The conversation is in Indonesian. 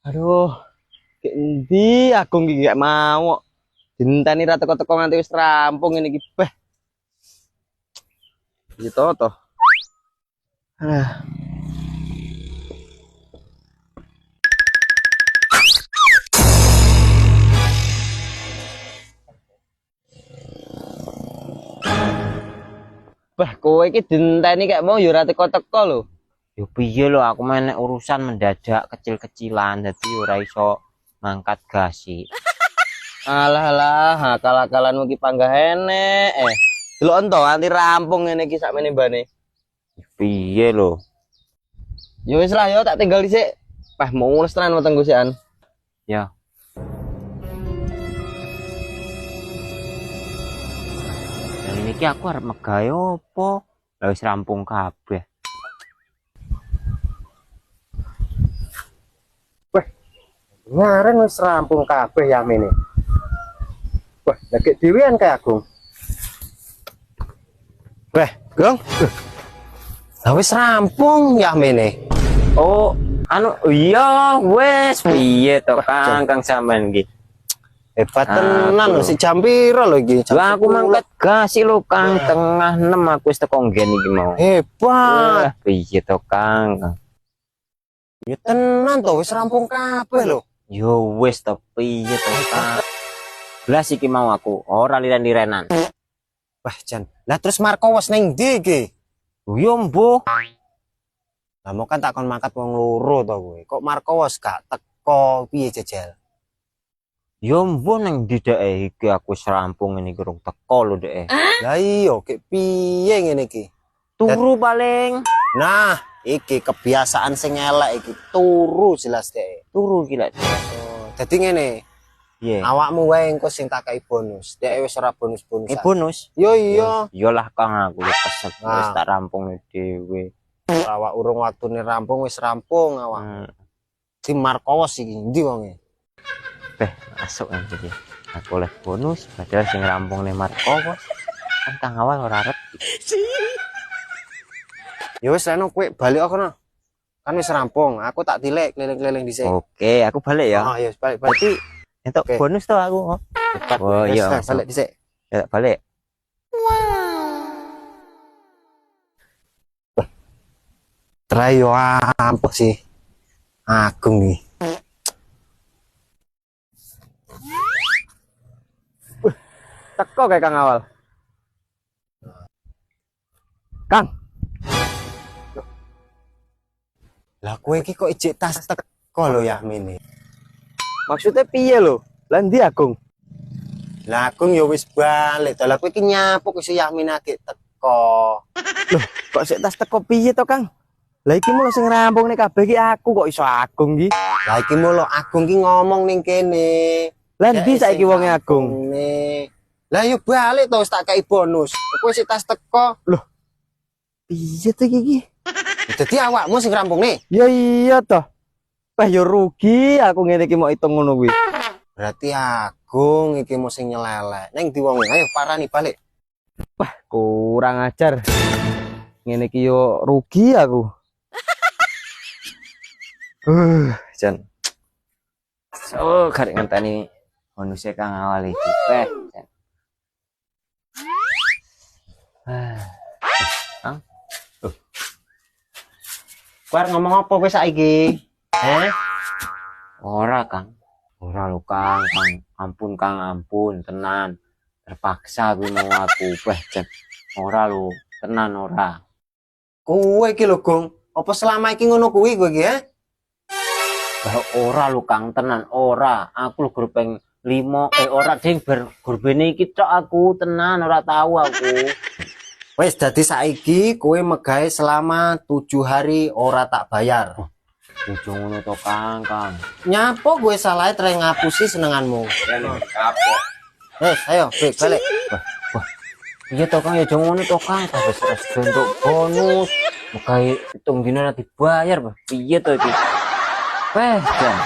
Aduh, kayak endi aku gak mau. Dinteni ra teko-teko nganti wis rampung ini iki. Beh. Gitu toh. Alah. Bah, kowe iki dinteni kayak mau yo ra teko-teko lho. Yo piye lho aku menek urusan mendadak kecil-kecilan dadi ora iso mangkat gasi. Alah alah, akal-akalanmu ki panggah enek. Delok ento nganti rampung ngene iki sakmene mbane. Piye lho? Yo wis lah yo tak tinggal dhisik. Pah mau ngules tenan weteng gosikan. Ya. Dan ini ki aku arep megawe opo? Lah wis rampung kabeh. Ngareng wis rampung kabeh ya mene. Wah, lagi dhewean kayak Agung. Weh, Gong. Lah wis rampung ya mene. Oh, anu iya wes piye to Kang sampean iki? Hebat tenan lho si jam piro lho iki? Lah aku mangkat gasi lho Kang, tengah 6 aku wis teko nggen iki mau. Hebat. Piye to Kang? Ya tenan to wis rampung kabeh lho. Yo wis to piye to Kang? Blas iki mau aku ora liren-lirenan. Wah, Jan. Lah terus Marco wis ning ndi iki? Yo mbuh. Lah mau kan takon mangkat wong loro to kowe. Kok Marco wis gak teko piye jajal? Yo mbuh nang dideke iki aku wis rampung ini kurang teko lho dek. Lah iya kek piye ngene iki? Turu paling. Nah, iki kebiasaan sing elek iki turu jelas dek. Turu gila. Oh, dadi ngene. Piye? Awakmu wae engko sing tak kai bonus. Dek wis ora bonus-bonus. Bonus. Yo iya. Iyalah Kang aku kesel wis Nah. tak rampung dhewe. Awak urung waktune rampung wis rampung awak. Si Markos iki ndi wonge? Beh, masuk nanti dia. Aku oleh bonus padahal sing rampung nih Markos. Kan Kang awal ora arep. Ya wis anu kowe balik kono. Kan wis rampung. Aku tak tilek keliling-keliling dhisik. Oke, aku balik ya. Oh, ya balik. Berarti entuk Oke. bonus tuh aku. Cepat. Oh Wis, iya, balik dhisik. Ya balik. Try yo ampuh sih. Agung nih. Teko kayak Kang Awal. Kang, Lah kowe iki kok ijek tas teko lho ya mene. maksudnya piye lho? Lah ndi Agung? Lah Agung ya wis balik. Lah kowe iki nyapuk iso Yamin age teko. Loh, kok sik tas teko piye to, Kang? Lah iki mulo sing rampung nih kabeh iki aku kok iso Agung iki. Lah iki mulo Agung ki ngomong ning kene. Lah ndi saiki wonge Agung? Lah yo balik to wis tak kai bonus. Kowe sik tas teko. Loh. Piye to iki? Dadi awakmu sing rampung nih. Ya iya toh. Pah yo rugi aku ngene iki mau hitung ngono kuwi. Berarti Agung iki mau sing nyelelek. Neng ndi wonge? Ayo parani balik. Wah, kurang ajar. Ngene iki yo rugi aku. Jan. So, karek ngenteni bonusnya Kang awal iki. Jan. Kang. Kuwi ngomong apa kowe saiki? Ora Kang. Ora lho Kang. Ampun Kang, ampun, tenan. Terpaksa gue mau aku. Jan. Ora lho, tenan ora. Kowe iki lho, Gong. Apa selama iki ngono kuwi kowe iki, Bah ora lho Kang, tenan ora. Aku lho grupeng 5 ora ding gurbene iki tok aku, tenan ora tahu aku. Wes dadi saiki kowe megawe selama 7 hari ora tak bayar. Ojo ngono to Kang. Nyapo gue salah tre ngapusi senenganmu. Ayo, balik. Iya to Kang, ya ojo ngono to Kang. Wis untuk bonus. Megawe hitung dina dibayar, Bah. Piye to iki? Jan.